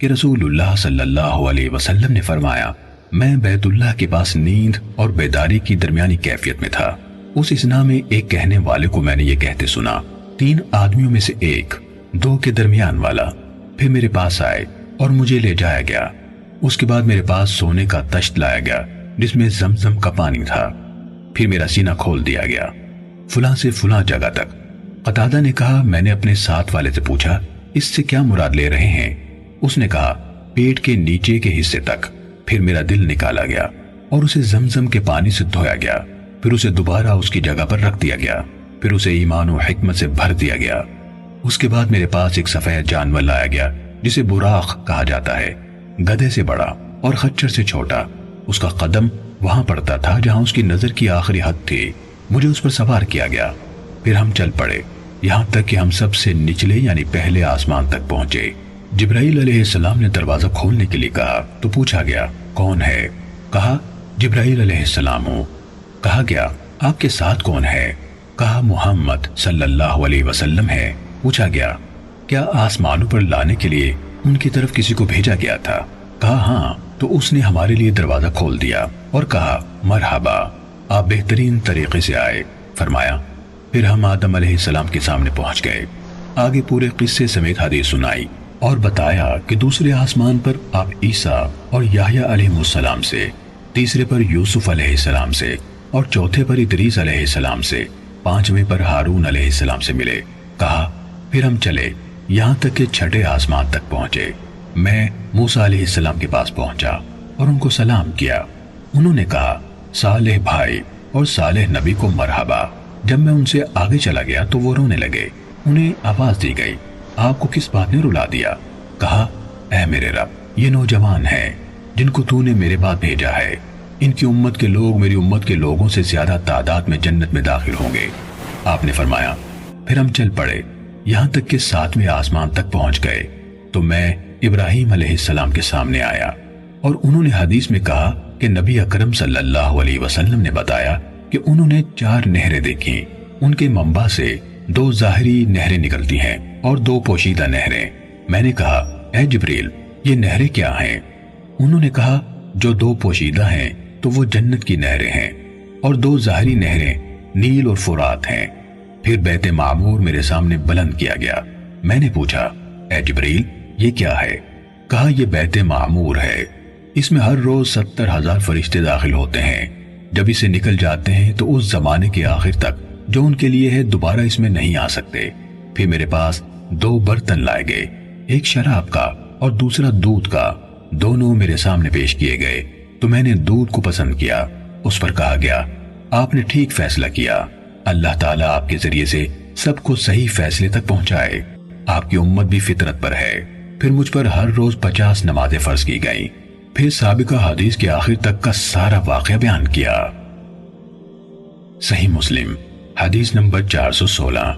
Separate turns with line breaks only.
کہ رسول اللہ صلی اللہ علیہ وسلم نے فرمایا، میں بیت اللہ کے پاس نیند اور بیداری کی درمیانی کیفیت میں تھا۔ اس اسنا میں ایک کہنے والے کو میں نے یہ کہتے سنا، 3 آدمیوں میں سے ایک 2 کے درمیان والا پھر میرے پاس آئے اور مجھے لے جایا گیا۔ اس کے بعد میرے پاس سونے کا تشت لایا گیا جس میں زمزم کا پانی تھا۔ پھر میرا سینہ کھول دیا گیا فلاں سے فلاں جگہ تک۔ قتادہ نے کہا، میں نے اپنے ساتھ والے سے پوچھا، اس سے کیا مراد لے رہے ہیں؟ اس نے کہا، پیٹ کے نیچے کے حصے تک۔ پھر میرا دل نکالا گیا اور اسے زمزم کے پانی سے دھویا گیا، پھر اسے دوبارہ اس کی جگہ پر رکھ دیا گیا، پھر اسے ایمان و حکمت سے بھر دیا گیا۔ اس کے بعد میرے پاس ایک سفید جانور لایا گیا جسے براق کہا جاتا ہے، گدھے سے بڑا اور خچر سے چھوٹا۔ اس کا قدم وہاں پڑتا تھا جہاں اس کی نظر کی آخری حد تھی۔ مجھے اس پر سوار کیا گیا، پھر ہم چل پڑے یہاں تک کہ ہم سب سے نچلے یعنی پہلے آسمان تک پہنچے۔ جبرائیل علیہ السلام نے دروازہ کھولنے کے لیے کہا تو پوچھا گیا، کون ہے؟ کہا، جبرائیل علیہ السلام ہوں۔ کہا گیا، آپ کے ساتھ کون ہے؟ کہا، محمد صلی اللہ علیہ وسلم ہے۔ پوچھا گیا، کیا آسمانوں پر لانے کے لیے ان کی طرف کسی کو بھیجا گیا تھا؟ کہا، ہاں۔ تو اس نے ہمارے لیے دروازہ کھول دیا اور کہا، مرحبا، آپ بہترین طریقے سے آئے۔ فرمایا، پھر ہم آدم علیہ السلام کے سامنے پہنچ گئے۔ آگے پورے قصے سمیت حدیث سنائی اور بتایا کہ دوسرے آسمان پر آپ عیسیٰ اور یحییٰ علیہ السلام سے، تیسرے پر یوسف علیہ السلام سے اور چوتھے پر ادریس علیہ السلام سے، 5ویں پر ہارون علیہ السلام سے ملے۔ کہا، پھر ہم چلے یہاں تک کہ 6 آسمان تک پہنچے۔ میں موسیٰ علیہ السلام کے پاس پہنچا اور ان کو سلام کیا۔ انہوں نے کہا، صالح بھائی اور صالح نبی کو مرحبا۔ جب میں ان سے آگے چلا گیا تو وہ رونے لگے۔ انہیں آواز دی گئی، آپ کو کس بات نے رلا دیا؟ کہا، اے میرے رب، یہ نوجوان ہیں جن کو تو نے میرے بعد بھیجا ہے، ان کی امت کے لوگ میری امت کے لوگوں سے زیادہ تعداد میں جنت میں داخل ہوں گے۔ آپ نے فرمایا، پھر ہم چل پڑے یہاں تک کہ 7ویں آسمان تک پہنچ گئے تو میں ابراہیم علیہ السلام کے سامنے آیا اور انہوں نے حدیث میں کہا کہ نبی اکرم صلی اللہ علیہ وسلم نے بتایا کہ انہوں نے 4 نہریں دیکھیں، ان کے منبع سے 2 ظاہری نہریں نکلتی ہیں اور 2 پوشیدہ نہریں۔ میں نے کہا، اے جبریل، یہ نہریں کیا ہیں؟ انہوں نے کہا، جو 2 پوشیدہ ہیں تو وہ جنت کی نہریں ہیں اور 2 ظاہری نہریں نیل اور فرات ہیں۔ پھر بیت معمور میرے سامنے بلند کیا گیا۔ میں نے پوچھا، اے جبریل، یہ کیا ہے؟ کہا، یہ بیت معمور ہے، اس میں ہر روز 70,000 فرشتے داخل ہوتے ہیں۔ جب اسے نکل جاتے ہیں تو اس زمانے کے آخر تک جو ان کے لیے ہے دوبارہ اس میں نہیں آ سکتے۔ پھر میرے پاس 2 برتن لائے گئے، ایک شراب کا اور دوسرا دودھ کا، دونوں میرے سامنے پیش کیے گئے تو میں نے دودھ کو پسند کیا۔ اس پر کہا گیا، آپ نے ٹھیک فیصلہ کیا، اللہ تعالیٰ آپ کے ذریعے سے سب کو صحیح فیصلے تک پہنچائے۔ آپ کی امت بھی فطرت پر ہے۔ پھر مجھ پر ہر روز 50 نمازیں فرض کی گئیں۔ پھر سابقہ حدیث کے آخر تک کا سارا واقعہ بیان کیا۔ صحیح مسلم حدیث نمبر 416۔